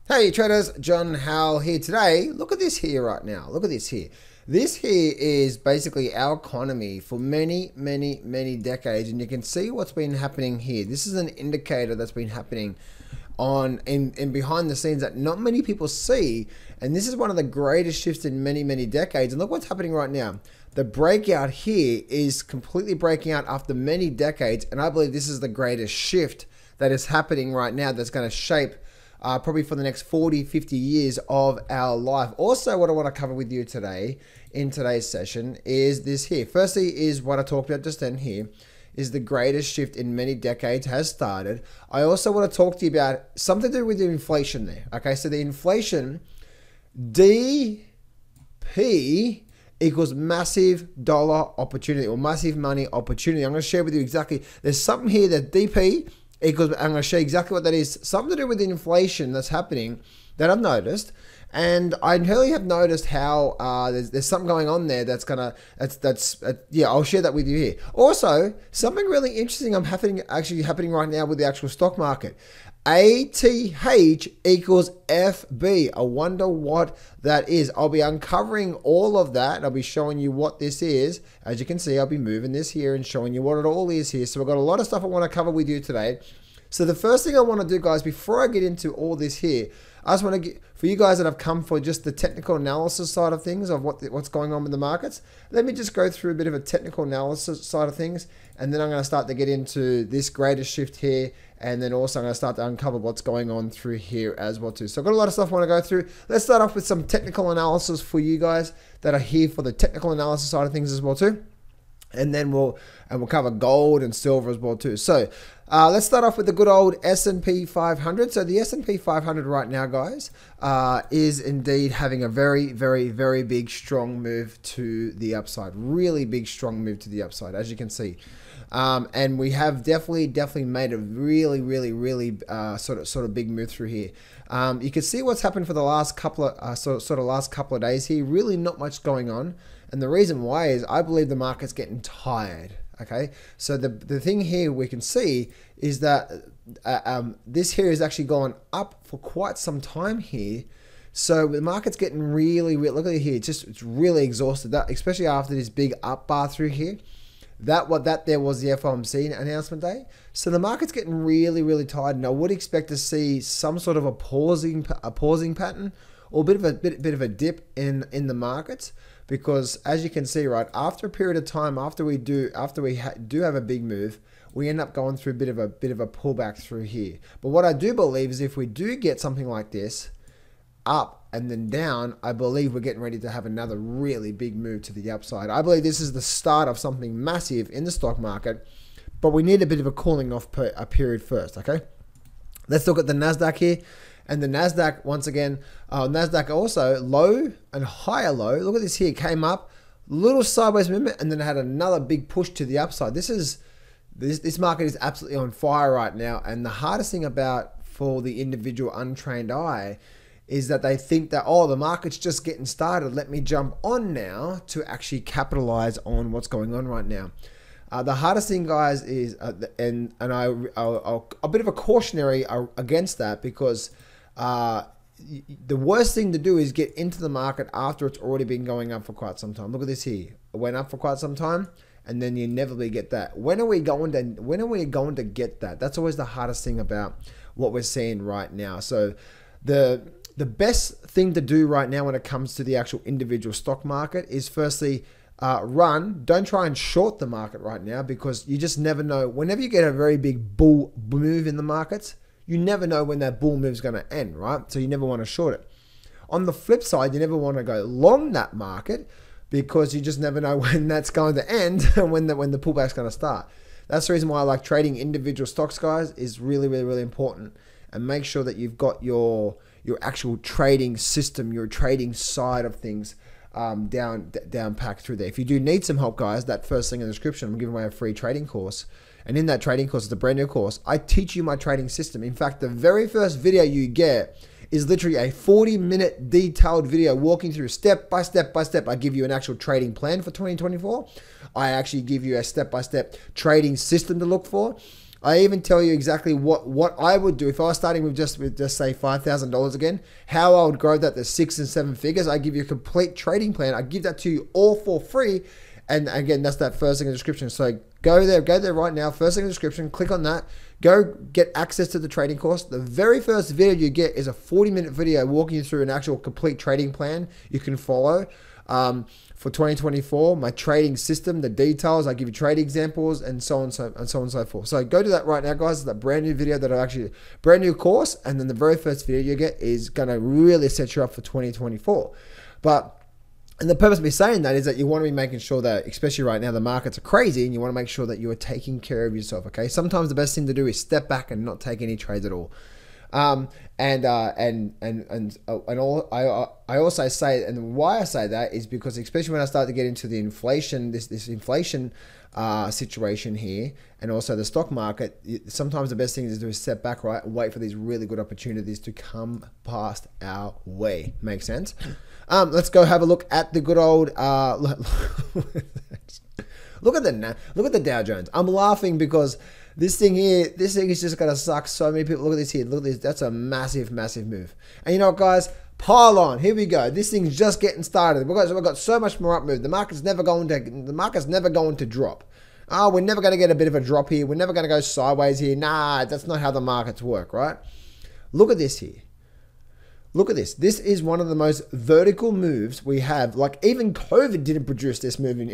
Hey traders, John Howell here today. Look at this here right now. Look at this here. This here is basically our economy for many decades, and you can see what's been happening here. This is an indicator that's been happening on in behind the scenes that not many people see, and this is one of the greatest shifts in many decades. And look what's happening right now. The breakout here is completely breaking out after many decades, and I believe this is the greatest shift that is happening right now that's going to shape probably for the next 40-50 years of our life. Also, what I want to cover with you today in today's session is this here. Firstly is what I talked about just then here, is the greatest shift in many decades has started. I also want to talk to you about something to do with the inflation there. Okay, so the inflation, DP equals massive dollar opportunity or massive money opportunity. I'm going to share with you exactly, there's something here that DP equals, I'm going to show you exactly what that is. Something to do with the inflation that's happening that I've noticed. And I really have noticed how there's something going on there that's yeah, I'll share that with you here. Also, something really interesting actually happening right now with the actual stock market. ATH equals FB. I wonder what that is. I'll be uncovering all of that, and I'll be showing you what this is. As you can see, I'll be moving this here and showing you what it all is here. So we've got a lot of stuff I want to cover with you today. So the first thing I want to do, guys, before I get into all this here, I just want to get, for you guys that have come for just the technical analysis side of things of what's going on with the markets, let me just go through a bit of a technical analysis side of things, and then I'm going to start to get into this greatest shift here, and then also I'm going to start to uncover what's going on through here as well too. So I've got a lot of stuff I want to go through. Let's start off with some technical analysis for you guys that are here for the technical analysis side of things as well too. And then we'll cover gold and silver as well too. So let's start off with the good old S&P 500. So the S&P 500 right now, guys, is indeed having a very big, strong move to the upside. Really big, strong move to the upside, as you can see. And we have definitely made a really sort of big move through here. You can see what's happened for the last couple of last couple of days here. Really not much going on. And the reason why is I believe the market's getting tired. Okay, so the thing here we can see is that this here is actually gone up for quite some time here. So the market's getting really look at it here. It's really exhausted. That especially after this big up bar through here. That there was the FOMC announcement day. So the market's getting really tired, and I would expect to see some sort of a pausing pattern or a bit of a dip in the markets. Because as you can see, right, after a period of time, after we do have a big move, we end up going through a bit of a pullback through here. But what I do believe is if we do get something like this, up and then down, I believe we're getting ready to have another really big move to the upside. I believe this is the start of something massive in the stock market, but we need a bit of a cooling off period first, okay? Let's look at the Nasdaq here. And the Nasdaq, once again, Nasdaq also low and higher low. Look at this here, came up, little sideways movement, and then had another big push to the upside. This market is absolutely on fire right now. And the hardest thing for the individual untrained eye is that they think that, oh, the market's just getting started. Let me jump on now to actually capitalize on what's going on right now. The hardest thing, guys, is, and I'll a bit of a cautionary against that, because the worst thing to do is get into the market after it's already been going up for quite some time. Look at this here. It went up for quite some time, and then you inevitably get that. When are we going to get that? That's always the hardest thing about what we're seeing right now. So the best thing to do right now when it comes to the actual individual stock market is firstly run. Don't try and short the market right now, because you just never know. Whenever you get a very big bull move in the markets, you never know when that bull move is going to end, right? So you never want to short it. On the flip side, you never want to go long that market, because you just never know when that's going to end and when the pullback's going to start. That's the reason why I like trading individual stocks, guys, is really important. And make sure that you've got your actual trading system, your trading side of things down packed through there. If you do need some help, guys, that first thing in the description, I'm giving away a free trading course. And in that trading course, it's a brand new course, I teach you my trading system. In fact, the very first video you get is literally a 40-minute detailed video walking through step by step. I give you an actual trading plan for 2024. I actually give you a step-by-step trading system to look for. I even tell you exactly what I would do if I was starting with just say $5,000 again, how I would grow that to 6 and 7 figures. I give you a complete trading plan. I give that to you all for free. And again, that's that first link in the description. So go there right now. First link in the description. Click on that. Go get access to the trading course. The very first video you get is a 40-minute video walking you through an actual complete trading plan you can follow for 2024. My trading system, the details. I give you trade examples and so on and so forth. So go do that right now, guys. It's that brand new video that I actually brand new course, and then the very first video you get is gonna really set you up for 2024. And the purpose of me saying that is that you want to be making sure that, especially right now, the markets are crazy, and you want to make sure that you are taking care of yourself. Okay. Sometimes the best thing to do is step back and not take any trades at all. I also say, and why I say that is because, especially when I start to get into the inflation, this inflation situation here, and also the stock market, sometimes the best thing to do is step back, right, and wait for these really good opportunities to come past our way. Make sense? Let's go have a look at the good old look at the Dow Jones. I'm laughing because this thing is just gonna suck so many people. Look at this here. Look at this. That's a massive move. And you know what, guys? Pile on. Here we go. This thing's just getting started. We've got so much more up move. The market's never going to drop. Oh, we're never going to get a bit of a drop here. We're never going to go sideways here. Nah, that's not how the markets work, right? Look at this here. Look at this. This is one of the most vertical moves we have. Like, even COVID didn't produce this move in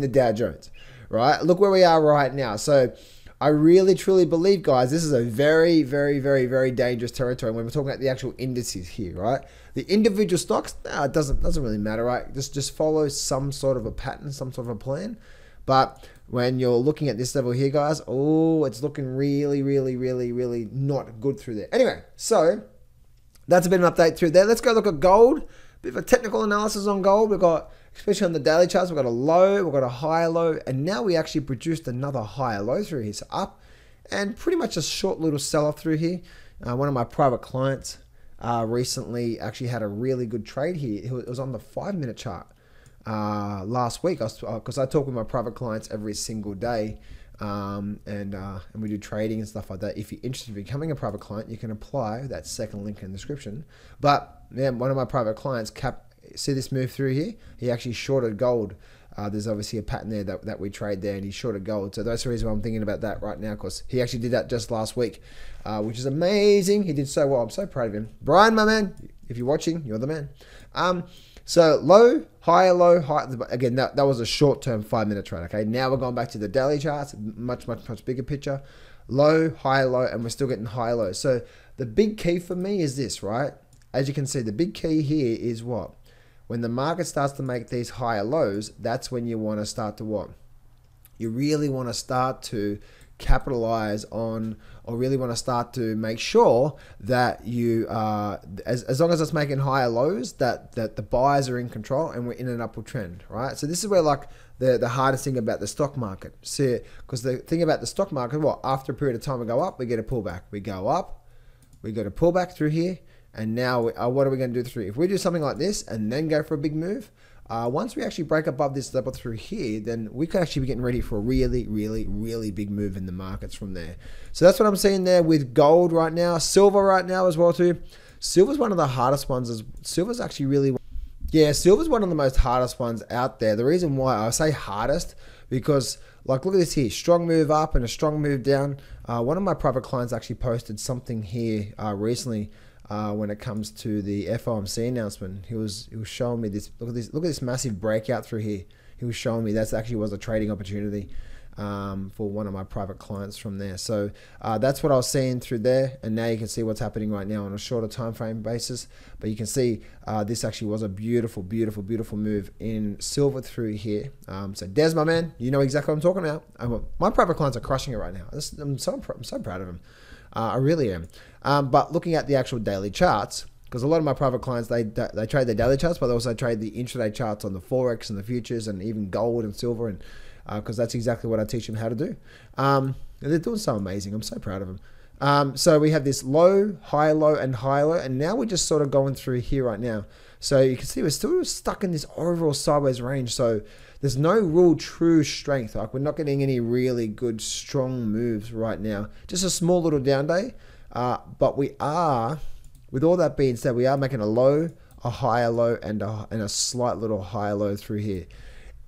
the Dow Jones, right? Look where we are right now. So I really, truly believe, guys, this is a very, very, very, very dangerous territory when we're talking about the actual indices here, right? The individual stocks, it doesn't really matter, right? Just follow some sort of a pattern, some sort of a plan. But when you're looking at this level here, guys, oh, it's looking really, really, really, really not good through there. Anyway, so that's a bit of an update through there. Let's go look at gold. Bit of a technical analysis on gold. We've got, especially on the daily charts, we've got a low, we've got a higher low, and now we actually produced another higher low through here. So up, and pretty much a short little sell-off through here. One of my private clients recently actually had a really good trade here. It was on the 5-minute chart last week, because I talk with my private clients every single day. And we do trading and stuff like that. If you're interested in becoming a private client, you can apply that second link in the description. But yeah, one of my private clients, see this move through here? He actually shorted gold. There's obviously a pattern there that we trade there, and he shorted gold. So that's the reason why I'm thinking about that right now, because he actually did that just last week, which is amazing. He did so well. I'm so proud of him. Brian, my man, if you're watching, you're the man. So low, higher, low, high. Again, that was a short-term 5-minute trade. Okay, now we're going back to the daily charts, much bigger picture. Low, higher, low, and we're still getting higher lows. So the big key for me is this, right? As you can see, the big key here is what? When the market starts to make these higher lows, that's when you want to start to what? You really want to start to capitalize on, or really want to start to make sure that you as long as it's making higher lows, that the buyers are in control and we're in an upward trend, right? So this is where, like, the hardest thing about the stock market. See, because the thing about the stock market, what, after a period of time we go up, we get a pullback. We go up, we get a pullback through here, and now what are we going to do through? If we do something like this and then go for a big move, once we actually break above this level through here, then we could actually be getting ready for a really, really, really big move in the markets from there. So that's what I'm seeing there with gold right now. Silver right now as well too. Silver's one of the hardest ones. Silver's actually really, yeah, silver's one of the most hardest ones out there. The reason why I say hardest, because, like, look at this here, strong move up and a strong move down. One of my private clients actually posted something here recently. When it comes to the FOMC announcement, he was showing me this. Look at this massive breakout through here. He was showing me that actually was a trading opportunity for one of my private clients from there. So that's what I was seeing through there, and now you can see what's happening right now on a shorter time frame basis. But you can see this actually was a beautiful, beautiful, beautiful move in silver through here. So Des, my man, you know exactly what I'm talking about. My private clients are crushing it right now. I'm so proud of them. I really am. But looking at the actual daily charts, because a lot of my private clients, they trade their daily charts, but they also trade the intraday charts on the Forex and the futures and even gold and silver, and because that's exactly what I teach them how to do. And they're doing so amazing. I'm so proud of them. So we have this low, high low, and high low, and now we're just sort of going through here right now. So you can see we're still stuck in this overall sideways range. So there's no real true strength. Like we're not getting any really good strong moves right now. Just a small little down day. But we are, with all that being said, we are making a low, a higher low, and a slight little higher low through here.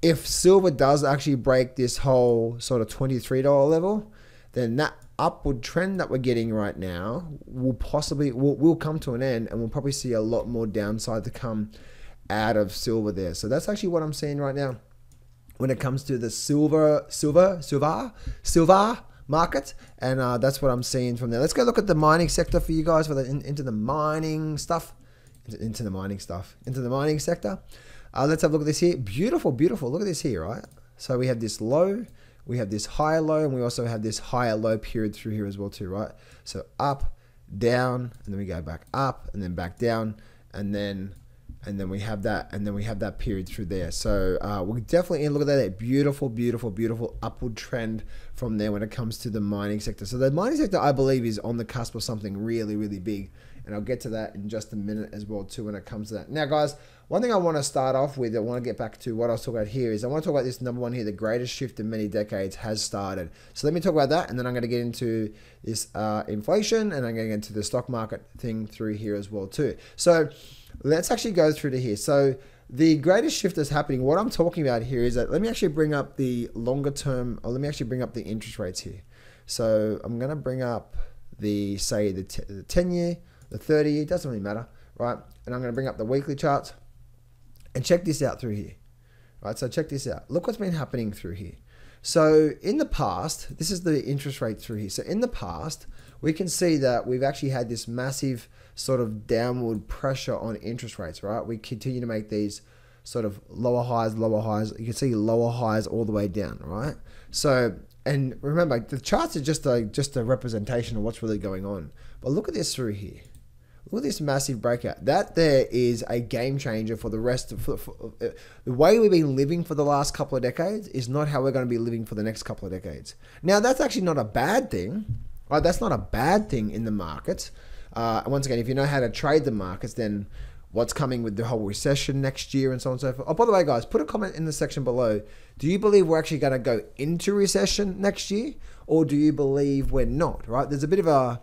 If silver does actually break this whole sort of $23 level, then that upward trend that we're getting right now will come to an end, and we'll probably see a lot more downside to come out of silver there. So that's actually what I'm seeing right now when it comes to the silver market, and that's what I'm seeing from there. Let's go look at the mining sector for you guys for into the mining sector. Let's have a look at this here. Beautiful, beautiful. Look at this here, right? So we have this low, we have this higher low, and we also have this higher low period through here as well too, right? So up, down, and then we go back up, and then back down, and then we have that period through there. So we definitely look at that beautiful, beautiful, beautiful upward trend from there when it comes to the mining sector. So the mining sector, I believe, is on the cusp of something really, really big, and I'll get to that in just a minute as well too when it comes to that. Now, guys, one thing I want to start off with, I want to get back to what I was talking about here, is I want to talk about this number one here: the greatest shift in many decades has started. So let me talk about that, and then I'm going to get into this inflation, and I'm going to get into the stock market thing through here as well too. So let's actually go through to here. So the greatest shift that's happening, what I'm talking about here is that, let me actually bring up the longer term, or let me actually bring up the interest rates here. So I'm going to bring up the, say, the 10-year, the 30-year, doesn't really matter, right? And I'm going to bring up the weekly charts and check this out through here, right? So check this out. Look what's been happening through here. So in the past, this is the interest rate through here. So in the past, we can see that we've actually had this massive sort of downward pressure on interest rates, right? We continue to make these sort of lower highs. You can see lower highs all the way down, right? So, and remember, the charts are just a representation of what's really going on. But look at this through here. Look at this massive breakout. That there is a game changer for the rest of the way we've been living for the last couple of decades is not how we're going to be living for the next couple of decades. Now, that's actually not a bad thing, right? That's not a bad thing in the markets. Once again, if you know how to trade the markets, then what's coming with the whole recession next year and so on and so forth. Oh, by the way, guys, put a comment in the section below. Do you believe we're actually going to go into recession next year, or do you believe we're not, right? There's a bit of a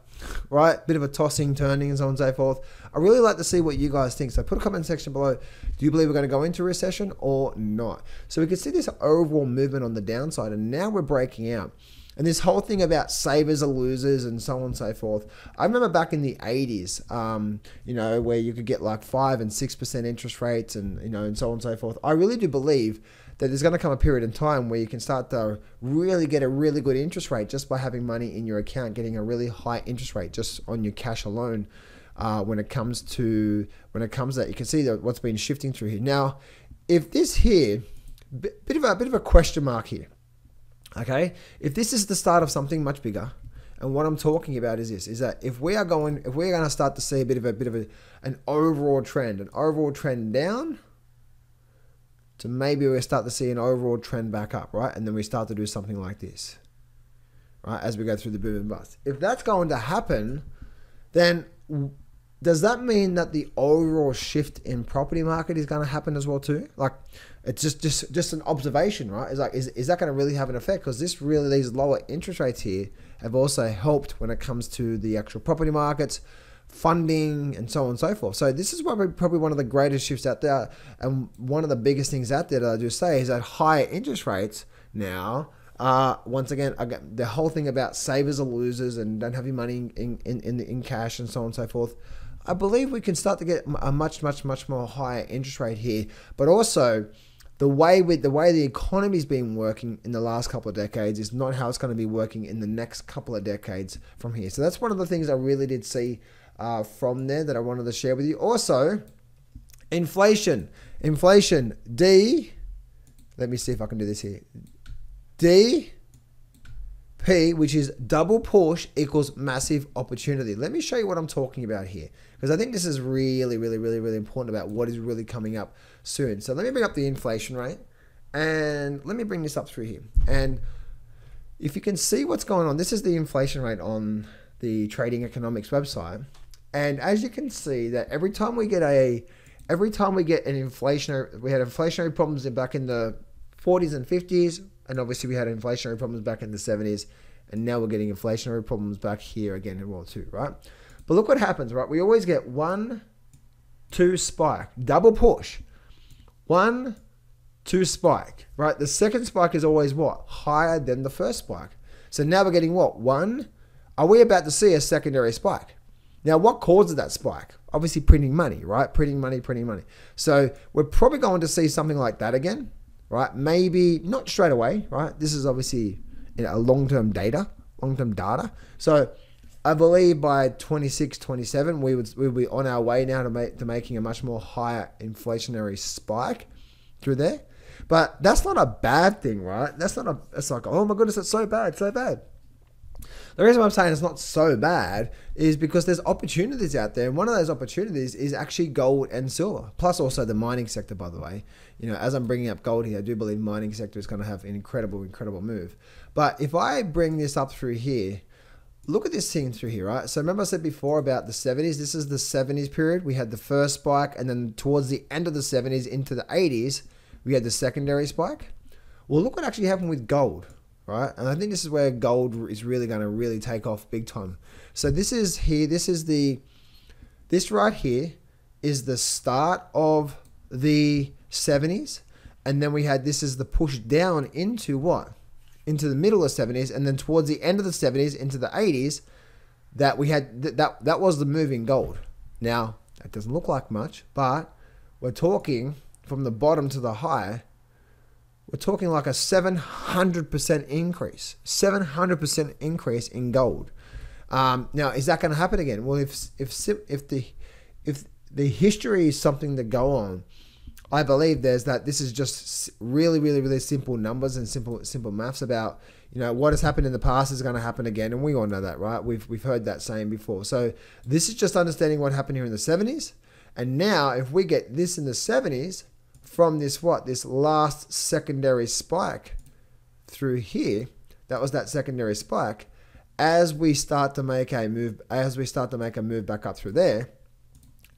tossing, turning, and so on and so forth. I really like to see what you guys think. So put a comment section below. Do you believe we're going to go into recession or not? So we can see this overall movement on the downside, and now we're breaking out. And this whole thing about savers are losers and so on and so forth. I remember back in the 80s, you know, where you could get like 5 and 6% interest rates and, you know, and so on and so forth. I really do believe that there's going to come a period in time where you can start to really get a really good interest rate just by having money in your account, getting a really high interest rate just on your cash alone. When it comes to that, you can see that what's been shifting through here. Now, if this here, bit of a question mark here. Okay, if this is the start of something much bigger, and what I'm talking about is this: is that if we're going to start to see a bit of an overall trend down, to maybe we start to see an overall trend back up, right? And then we start to do something like this, right? As we go through the boom and bust. If that's going to happen, then does that mean that the overall shift in property market is going to happen as well too? Like, it's just an observation, right? It's like, is that going to really have an effect? Because these lower interest rates here have also helped when it comes to the actual property markets, funding, and so on and so forth. So this is probably one of the greatest shifts out there, and one of the biggest things out there that I just say is that higher interest rates now. Once again, the whole thing about savers are losers and don't have your money in cash and so on and so forth. I believe we can start to get a much more higher interest rate here, but also the way the economy's been working in the last couple of decades is not how it's going to be working in the next couple of decades from here. So that's one of the things I really did see from there that I wanted to share with you. Also, inflation, D. Let me see if I can do this here. DP, which is double push equals massive opportunity. Let me show you what I'm talking about here, because I think this is really important about what is really coming up soon. So let me bring up the inflation rate, and let me bring this up through here. And if you can see what's going on, this is the inflation rate on the Trading Economics website. And as you can see that every time we get an inflationary, we had inflationary problems back in the 40s and 50s, and obviously we had inflationary problems back in the 70s, and now we're getting inflationary problems back here again in World 2, right? But look what happens, right? We always get 1, 2 spike, double push, 1, 2 spike, right? The second spike is always what? Higher than the first spike. So now we're getting what? 1. Are we about to see a secondary spike? Now, what causes that spike? Obviously printing money, right? Printing money, printing money. So we're probably going to see something like that again, right? Maybe not straight away, right? This is obviously a long-term data. So I believe by 26, 27, we'll be on our way now to making a much more higher inflationary spike through there. But that's not a bad thing, right? It's like, oh my goodness, it's so bad, so bad. The reason why I'm saying it's not so bad is because there's opportunities out there. And one of those opportunities is actually gold and silver, plus also the mining sector, by the way. You know, as I'm bringing up gold here, I do believe mining sector is going to have an incredible move. But if I bring this up through here, look at this thing through here, right? So remember I said before about the 70s. This is the 70s period. We had the first spike, and then towards the end of the 70s into the 80s, we had the secondary spike. Well, look what actually happened with gold. Right? And I think this is where gold is really going to take off big time. So this is here, this right here is the start of the 70s. And then we had, this is the push down into what? Into the middle of the 70s. And then towards the end of the 70s into the 80s, that we had, that was the move in gold. Now, that doesn't look like much, but we're talking from the bottom to the high, we're talking like a 700% increase, 700% increase in gold. Now, is that going to happen again? Well, if the history is something to go on, I believe this is just really simple numbers and simple maths about, you know, what has happened in the past is going to happen again, and we all know that, right? We've heard that saying before. So this is just understanding what happened here in the 70s, and now if we get this in the 70s. From this last secondary spike through here, that was that secondary spike. As we start to make a move, back up through there,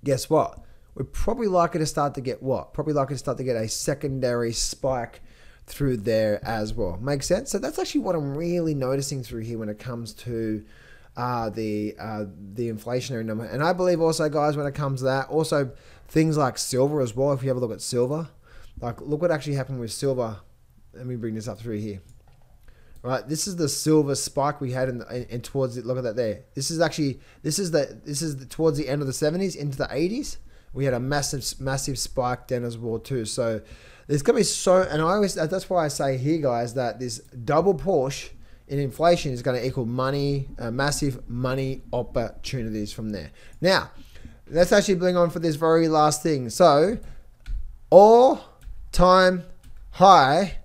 guess what? We're probably likely to start to get what? Probably likely to start to get a secondary spike through there as well. Makes sense? So that's actually what I'm really noticing through here when it comes to the inflationary number. And I believe also, guys, when it comes to that, also things like silver as well. If you have a look at silver, like look what actually happened with silver. Let me bring this up through here. Right, this is the silver spike we had in towards it. Look at that there. This is towards the end of the 70s into the 80s. We had a massive spike then as well too. So there's gonna be that's why I say here, guys, that this double push in inflation is going to equal money, massive money opportunities from there. Now, let's actually bring on for this very last thing. So, all-time high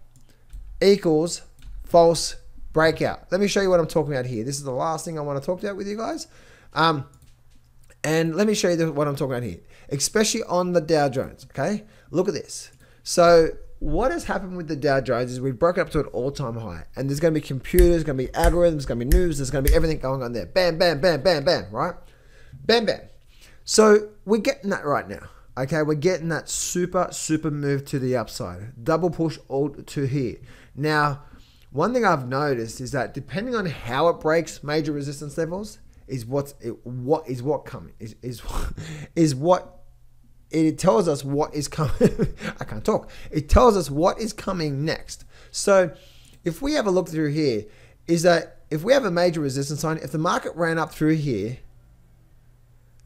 equals false breakout. Let me show you what I'm talking about here. This is the last thing I want to talk about with you guys. And let me show you what I'm talking about here, especially on the Dow Jones, okay? Look at this. So, what has happened with the Dow Jones is we've broken up to an all-time high, and there's going to be computers, there's going to be algorithms, there's going to be news, there's going to be everything going on there. Bam, bam, bam, bam, bam, right? Bam, bam. So we're getting that right now, okay? We're getting that super move to the upside. Double push all to here. Now, one thing I've noticed is that depending on how it breaks major resistance levels is what it tells us what is coming. I can't talk. It tells us what is coming next. So if we have a look through here, is that if we have a major resistance line, if the market ran up through here,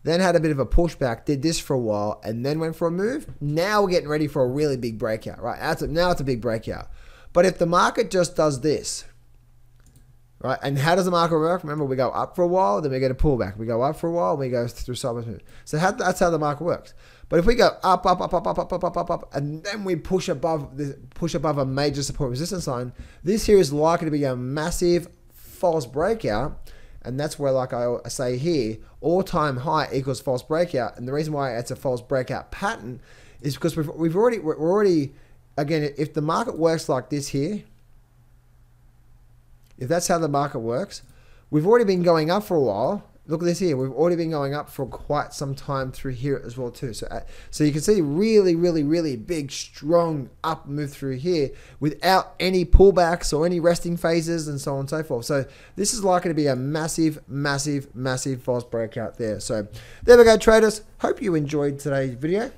then had a bit of a pushback, did this for a while, and then went for a move, now we're getting ready for a really big breakout, right? Now it's a big breakout. But if the market just does this, right? And how does the market work? Remember, we go up for a while, then we get a pullback. We go up for a while, we go through sideways move. So that's how the market works. But if we go up, and then we push above a major support resistance line, this here is likely to be a massive false breakout. And that's where, like I say here, all-time high equals false breakout. And the reason why it's a false breakout pattern is because we're already, again, if the market works like this here, if that's how the market works, we've already been going up for a while. Look at this here. We've already been going up for quite some time through here as well too. So you can see really big, strong up move through here without any pullbacks or any resting phases and so on and so forth. So this is likely to be a massive false breakout there. So there we go, traders. Hope you enjoyed today's video.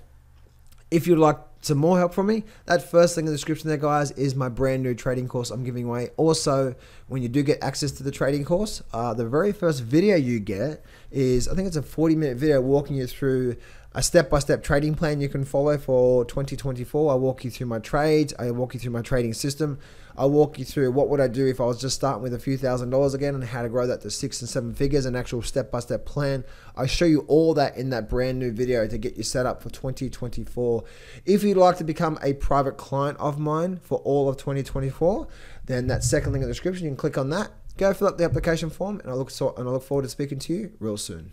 If you'd like some more help from me, that first link in the description there, guys, is my brand new trading course I'm giving away. Also, when you do get access to the trading course, the very first video you get is, I think it's a 40-minute video walking you through a step-by-step trading plan you can follow for 2024. I walk you through my trades. I walk you through my trading system. I walk you through what would I do if I was just starting with a few $1,000s again and how to grow that to 6 and 7 figures, an actual step-by-step plan. I show you all that in that brand new video to get you set up for 2024. If you'd like to become a private client of mine for all of 2024, then that second link in the description, you can click on that. Go fill up the application form, and I look forward to speaking to you real soon.